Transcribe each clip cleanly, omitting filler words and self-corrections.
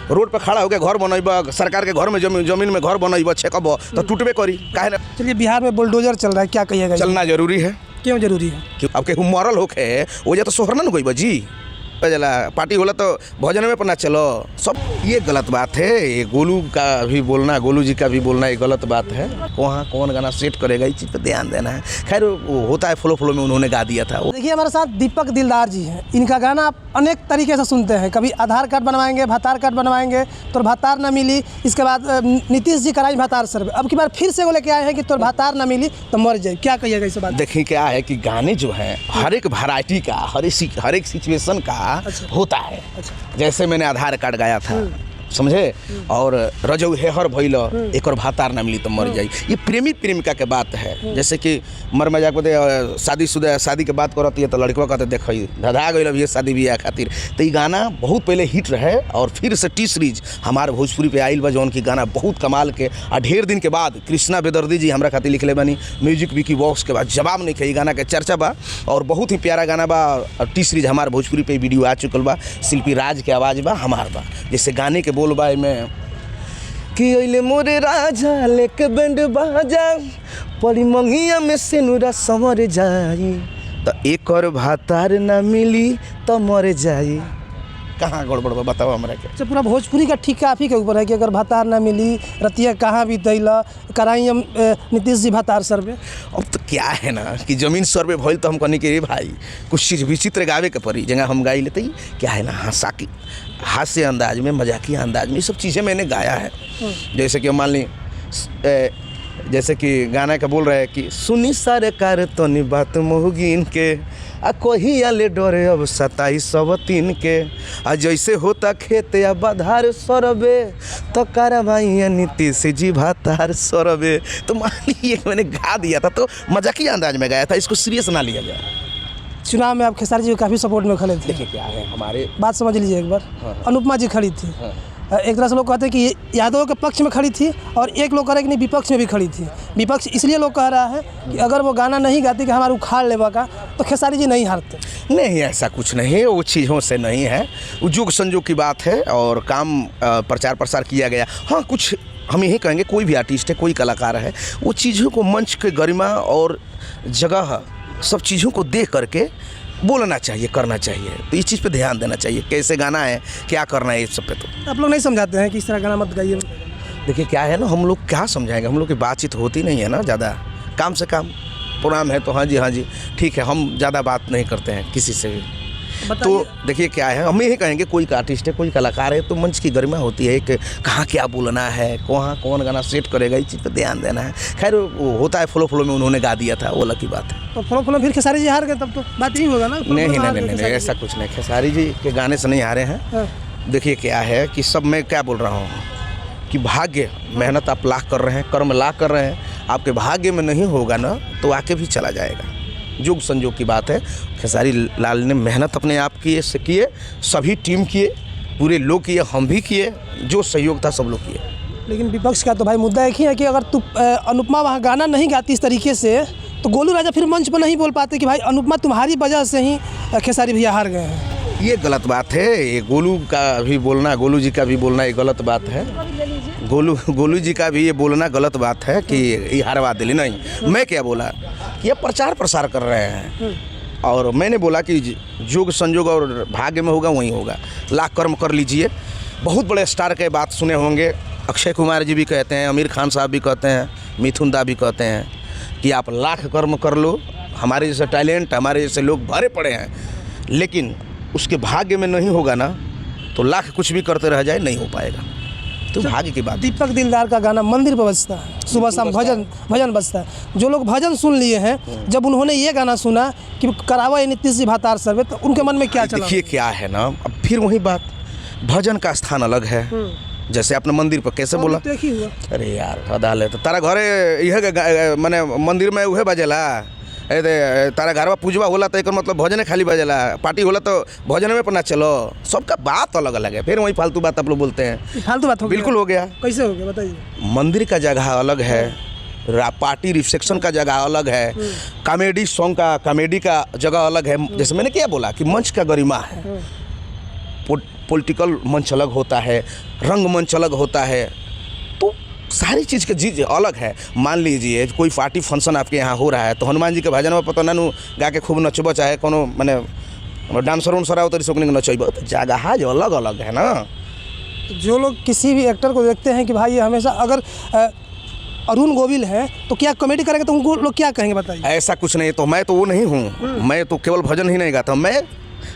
Road पर खड़ा होकर घर बनब, सरकार के घर में जमीन में घर बनब छेकब तो टूटबे करी काहे ना। चलिए, बिहार में बुलडोजर चल रहा है, क्या कहिएगा? चलना जरूरी है। क्यों जरूरी है? अब केहू मरल होके वो जा तो सोहरना न गई जी जला पार्टी होला तो भोजन में पना चलो सब, ये गलत बात है। ये गोलू का भी बोलना, गोलू जी का भी बोलना ये गलत बात है। वहाँ कौन गाना सेट करेगा इस चीज़ पर ध्यान देना है। खैर वो होता है, फ्लो में उन्होंने गा दिया था। देखिए हमारे साथ दीपक दिलदार जी हैं। इनका गाना आप अनेक तरीके से सुनते हैं, कभी आधार कार्ड बनवाएंगे, भातार कार्ड बनवाएंगे तो भातार ना मिली, इसके बाद नीतीश जी कराई भातार सर्वे, अब की बार फिर से वो लेके आए हैं कि तो भातार ना मिली तो मर जाए। क्या कहिएगा इस बात? देखिए क्या है कि गाने जो हैं हर एक वैरायटी का, हर एक सिचुएशन का होता है। जैसे मैंने आधार कार्ड गाया था, समझे, और रजऊ है हर भइल एक और भातार ना मिली तो मर जाई, ये प्रेमिका के बात है। जैसे कि मर मजाक बते शादी के बात करती है तो लड़कवा कहते देख धधा गई ये शादी ब्याह खातिर। तो ये गाना बहुत पहले हिट रहे और फिर से टी सीरीज हमारे भोजपुरी पे आइल बा, जौन की गाना बहुत कमाल के। और ढेर दिन के बाद कृष्णा बेदर्दी जी हमारा खातिर लिखले बनी, म्यूजिक विकी बॉक्स के बाद जवाब नहीं खे गाना के चर्चा बा और बहुत ही प्यारा गाना बा। टी सीरीज हमारे भोजपुरी पे वीडियो आ चुकल बा, शिल्पी राज के आवाज़ बा हमार बा। जैसे गाने के बोल बाय में कि अइले मोरे राजा लेके बैंड बाजा पड़ी मंगिया में सिनुरा संवर जाई तो एक और भातार ना मिली तो मर जाई। कहाँ गड़बड़ बा बताओ हमरा के? अच्छा, पूरा भोजपुरी का ठिका आप ही के ऊपर है कि अगर भातार ना मिली रतिया कहाँ भी दैला कराई हम नीतीश जी भातार सर्वे। अब तो क्या है ना कि जमीन सर्वे भइल तो हम कहनी कि भाई कुछ चीज़ विचित्र गावे के पड़ी, जगह हम गाई लेते ही क्या है ना हास्य अंदाज में, मजाकिया अंदाज में ये सब चीज़ें मैंने गाया है। जैसे कि मान ली जैसे कि गाना का बोल रहे हैं कि सुनी सरकार तनी बात मोहगिन के आ कोही आले डरे अब 2703 के आ जैसे होता खेत या बधार सरबे तो कारवाई नीतीश जी भातार सरबे। तो मान लीजिए मैंने गा दिया था तो मजाकिया अंदाज में गाया था, इसको सीरियस ना लिया जाए। चुनाव में आप खेसारी जी काफ़ी सपोर्ट में खड़े थे। देखिए क्या है हमारे बात समझ लीजिए एक बार। हाँ। अनुपमा जी खड़ी थी। हाँ। एक तरह से लोग कहते हैं कि यादव के पक्ष में खड़ी थी और एक लोग कह रहे हैं कि नहीं विपक्ष में भी खड़ी थी। विपक्ष इसलिए लोग कह रहा है कि अगर वो गाना नहीं गाती कि हमारे उखाड़ लेवा का तो खेसारी जी नहीं हारते। नहीं, ऐसा कुछ नहीं है, वो चीज़ों से नहीं है, वो युग संयोग की बात है और काम प्रचार प्रसार किया गया। हाँ, कुछ हम यही कहेंगे कोई भी आर्टिस्ट है, कोई कलाकार है, वो चीज़ों को मंच के गरिमा और जगह सब चीज़ों को देख करके बोलना चाहिए, करना चाहिए। तो इस चीज़ पे ध्यान देना चाहिए, कैसे गाना है, क्या करना है, इस सब पे। तो आप लोग नहीं समझाते हैं कि इस तरह गाना मत गाइए? देखिए क्या है ना, हम लोग क्या समझाएंगे, हम लोग की बातचीत होती नहीं है ना ज़्यादा, काम से काम प्रोग्राम है तो हाँ जी ठीक है, हम ज़्यादा बात नहीं करते हैं किसी से भी। तो देखिए क्या है, हम यही कहेंगे कोई आर्टिस्ट है, कोई कलाकार है तो मंच की गरिमा होती है कि कहाँ क्या बोलना है, कहाँ कौन गाना सेट करेगा, इस चीज़ पर ध्यान देना है। खैर वो होता है, फ्लो में उन्होंने गा दिया था, वो अलग की बात है। तो फ्लो फिर खेसारी जी हार गए तब तो बात ही होगा ना? नहीं, ऐसा कुछ नहीं, खेसारी जी के गाने से नहीं हारे हैं। देखिए क्या है कि सब मैं क्या बोल रहा हूँ कि भाग्य, मेहनत आप लाख कर रहे हैं, कर्म लाख कर रहे हैं, आपके भाग्य में नहीं होगा ना तो आके भी चला जाएगा। युग संयोग की बात है। खेसारी लाल ने मेहनत अपने आप किए, सभी टीम किए, पूरे लोग किए, हम भी किए, जो सहयोग था सब लोग किए। लेकिन विपक्ष का तो भाई मुद्दा एक ही है कि अगर अनुपमा वहाँ गाना नहीं गाती इस तरीके से तो गोलू राजा फिर मंच पर नहीं बोल पाते कि भाई अनुपमा तुम्हारी वजह से ही खेसारी भैया हार गए हैं। ये गलत बात है। ये गोलू का भी बोलना, गोलू जी का भी बोलना ये गलत बात है। गोलू जी का भी ये बोलना गलत बात है कि ये हारवा दिली। नहीं, मैं क्या बोला कि ये प्रचार प्रसार कर रहे हैं और मैंने बोला कि योग संयोग और भाग्य में होगा वहीं होगा, लाख कर्म कर लीजिए। बहुत बड़े स्टार के बात सुने होंगे, अक्षय कुमार जी भी कहते हैं, आमिर खान साहब भी कहते हैं, मिथुन दा भी कहते हैं कि आप लाख कर्म कर लो। हमारे जैसे टैलेंट, हमारे जैसे लोग भरे पड़े हैं, लेकिन उसके भाग्य में नहीं होगा ना तो लाख कुछ भी करते रह जाए नहीं हो पाएगा। तो भाग्य की बात। दीपक दिलदार का गाना मंदिर पर बजता है, सुबह शाम भजन बजता है। जो लोग भजन सुन लिए हैं, जब उन्होंने ये गाना सुना कि करावा नीतीश जी भातार सर्वे, तो उनके मन में क्या चला? देखिए क्या है ना, अब फिर वही बात, भजन का स्थान अलग है। जैसे आपने मंदिर पर कैसे बोला, अरे यार अदालत तारा घरे यह मैंने मंदिर में उहे बजेला, तारा घरवा पूजवा होला तो एक मतलब भजन खाली बजेला, पार्टी होला तो भजन में पना चलो, सबका बात अलग अलग है। फिर वही फालतू बात आप लोग बोलते हैं, फालतू बात हो बिल्कुल हो गया। कैसे हो गया बताइए? मंदिर का जगह अलग है, पार्टी रिसेप्शन का जगह अलग है, कॉमेडी सॉन्ग का, कॉमेडी का जगह अलग है। जैसे मैंने क्या बोला कि मंच का गरिमा है, पॉलिटिकल मंच अलग होता है, रंगमंच अलग होता है, तो सारी चीज़ के चीज़ अलग है। मान लीजिए कोई पार्टी फंक्शन आपके यहाँ हो रहा है तो हनुमान जी के भजन में पता नानू गा के खूब नचब, चाहे कोनो मैंने डांसर उन्सर आओ तो रिसोकनी नचब, तो जगह जो अलग अलग है ना। जो लोग किसी भी एक्टर को देखते हैं कि भाई ये हमेशा अगर अरुण गोविल है तो क्या कॉमेडी करेंगे तो उनको लोग क्या कहेंगे बताइए? ऐसा कुछ नहीं, तो मैं तो वो नहीं हूँ, मैं तो केवल भजन ही नहीं गाता हूँ, मैं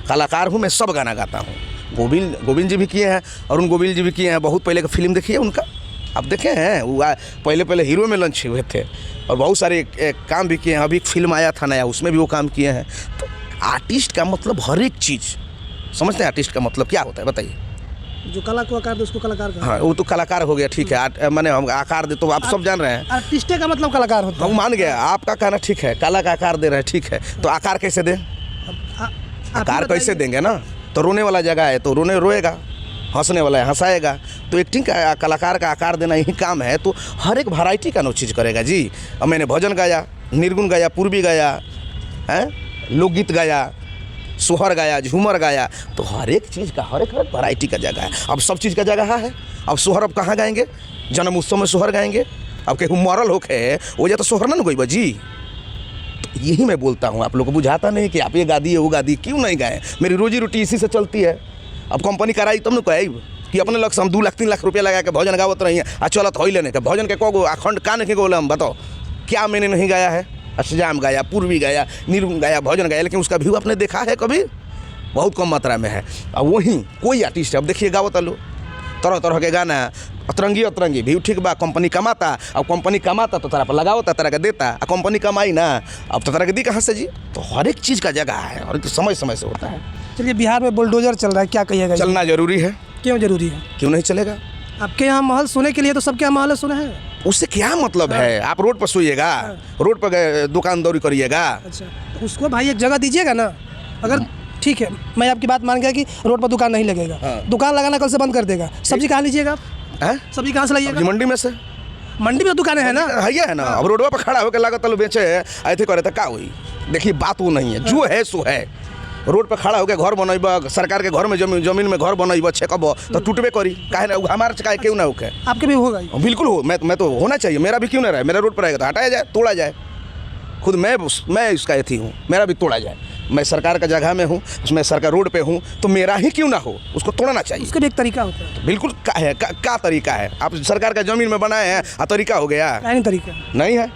कलाकार हूँ, मैं सब गाना गाता हूँ। गोविंद जी भी किए हैं, अरुण गोविल जी भी किए हैं। बहुत पहले का फिल्म देखिए उनका, आप देखे हैं वो पहले हीरो में लॉन्च हुए थे और बहुत सारे काम भी किए हैं। अभी एक फिल्म आया था नया, उसमें भी वो काम किए हैं। तो आर्टिस्ट का मतलब हर एक चीज़ समझते हैं। आर्टिस्ट का मतलब क्या होता है बताइए? जो कला को आकार दे उसको कलाकार कहते हैं। हाँ, वो तो कलाकार हो गया, ठीक है। मैंने हम आकार दे तो आप सब जान रहे हैं। आर्टिस्ट का मतलब कलाकार होता हम मान गया, आपका कहना ठीक है, कला का आकार दे रहे हैं, ठीक है। तो आकार कैसे दें? है। आकार कैसे देंगे ना? तो रोने वाला जगह है तो रोएगा, हंसने वाला है हंसाएगा। तो एक्टिंग का कलाकार का आकार देना यही काम है। तो हर एक वैरायटी का नो चीज़ करेगा जी। अब मैंने भजन गाया, निर्गुण गाया, पूर्वी गाया, हैं, लोकगीत गाया, सोहर गाया, झूमर गाया, तो हर एक चीज़ का हर एक वैरायटी का जगह है। अब सब चीज़ का जगह है। अब सोहर अब कहाँ गाएंगे? जन्म उत्सव में सोहर गाएंगे। अब कहीं मरल होके वो जा तो सोहर ना गई जी। तो यही मैं बोलता हूँ, आप लोग को बुझाता नहीं कि आप ये गा दिए वो गा दी, क्यों नहीं गाए? मेरी रोजी रोटी इसी से चलती है। अब कंपनी कराई तब न कहे कि अपने लग से हम 2 लाख 3 लाख रुपया लगा के भजन गावत रही हैं। चलत हो लेने के भजन के को अखंड का नहीं बोले, हम बताओ क्या मैंने नहीं गाया है? अष्टजाम गाया, पूर्वी गाया, निर्गुण गाया, भजन गाया, लेकिन उसका व्यू आपने देखा है कभी? बहुत कम मात्रा में है। अब वहीं कोई आर्टिस्ट है, अब देखिए गावत लो तरह तरह के गाना, अतरंगी व्यू ठीक बा, कंपनी कमाता। अब कंपनी कमाता तो तरह पर लगावता, तरह का देता, कंपनी कमाई ना, अब तो तरह के दी कहाँ से जी? तो हर एक चीज़ का जगह है और समय समय से होता है। चलिए, बिहार में बुलडोजर चल रहा है, क्या कहिएगा? चलना जरूरी है। क्यों जरूरी है? क्यों नहीं चलेगा? आपके यहाँ महल सोने के लिए तो सबके यहाँ महल सोने हैं। उससे क्या मतलब है? आप रोड पर सोइएगा, रोड पर दुकानदारी करिएगा। अच्छा, तो उसको भाई एक जगह दीजिएगा ना। अगर ठीक है, मैं आपकी बात मान गया कि रोड पर दुकान नहीं लगेगा, दुकान लगाना कल से बंद कर देगा। सब्जी कहाँ लीजिएगा आप? सब्जी कहाँ से लाइएगा? मंडी में से। मंडी में तो दुकानें है ना, है ना। अब रोडवा पर खड़ा होकर लागत लो बेचे ऐसे करे तो क्या हुई? देखिए बात वो नहीं है, जो है सो है। रोड पर खड़ा होकर घर बनब, सरकार के घर में जमीन में घर बनब, छेकब तो टूटबे करी, काहे ना? हमारे से क्यों ना होके? आपके भी होगा? बिल्कुल हो। मैं तो होना चाहिए, मेरा भी क्यों ना रहे? मेरा रोड पर आएगा तो हटाया जाए, तोड़ा जाए। खुद मैं इसका एथी हूँ, मेरा भी तोड़ा जाए। मैं सरकार का जगह में हूँ, उसमें सरकार रोड पे हूँ, तो मेरा ही क्यों ना हो? उसको तोड़ना चाहिए। उसका भी एक तरीका होता है। बिल्कुल क्या तरीका है? आप सरकार का जमीन में बनाए हैं, तरीका हो गया? नहीं, तरीका नहीं है।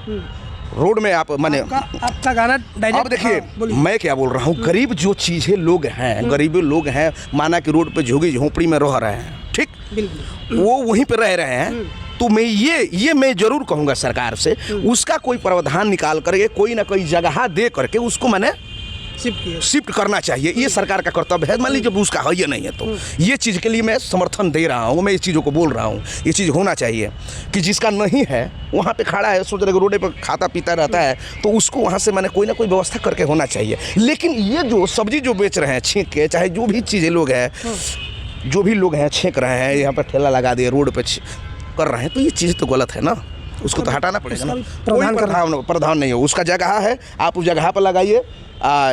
रोड में आप माने आपका गाना डायरेक्ट। अब देखिए मैं क्या बोल रहा हूँ, गरीब जो चीज़ें लोग हैं, गरीब लोग हैं, माना कि रोड पे झोगी झोंपड़ी में रह रहे हैं, ठीक, वो वहीं पे रह रहे हैं। तो मैं ये मैं जरूर कहूँगा सरकार से, उसका कोई प्रावधान निकाल करके कोई ना कोई जगह दे करके उसको मैंने शिफ्ट करना चाहिए। ये सरकार का कर्तव्य है। मान लीजिए जब उसका है ये नहीं है तो ये चीज़ के लिए मैं समर्थन दे रहा हूँ, मैं इस चीज़ों को बोल रहा हूँ। ये चीज़ होना चाहिए कि जिसका नहीं है वहाँ पे खड़ा है, सोच रहे रोडे पर खाता पीता रहता है, तो उसको वहाँ से मैंने कोई ना कोई व्यवस्था करके होना चाहिए। लेकिन ये जो सब्जी जो बेच रहे हैं छींक के, चाहे जो भी चीज़ें लोग हैं, जो भी लोग हैं छींक रहे हैं, यहाँ पर ठेला लगा दिए, रोड पर कर रहे हैं, तो ये चीज़ तो गलत है ना। उसको तो हटाना पड़ेगा ना। कोई प्रधान नहीं हो, उसका जगह है, आप उस जगह पर लगाइए,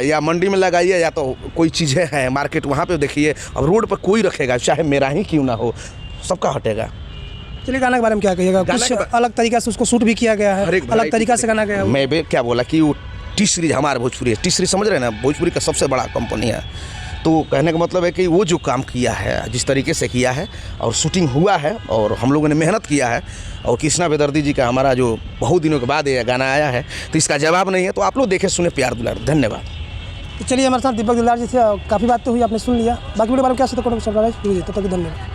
या मंडी में लगाइए, या तो कोई चीज़ें हैं मार्केट वहाँ पे देखिए। अब रोड पर कोई रखेगा, चाहे मेरा ही क्यों ना हो, सबका हटेगा। चलिए, गाना के बारे में क्या कहिएगा? कुछ अलग तरीका से उसको शूट भी किया गया है, अलग तरीका से गाना गया है। मैं भी क्या बोला कि वो टी सीरीज हमारा भोजपुरी है। टी सीरीज समझ रहे हैं ना, भोजपुरी का सबसे बड़ा कंपनी है। तो कहने का मतलब है कि वो जो काम किया है, जिस तरीके से किया है और शूटिंग हुआ है और हम लोगों ने मेहनत किया है, और कृष्णा बेदर्दी जी का हमारा जो बहुत दिनों के बाद ये गाना आया है, तो इसका जवाब नहीं है। तो आप लोग देखें, सुने, प्यार दुलार। धन्यवाद। तो चलिए, हमारे साथ दीपक दिलदार जी थे, काफ़ी बात तो हुई, आपने सुन लिया। बाकी वीडियो बारे में क्या तब तक धन्यवाद।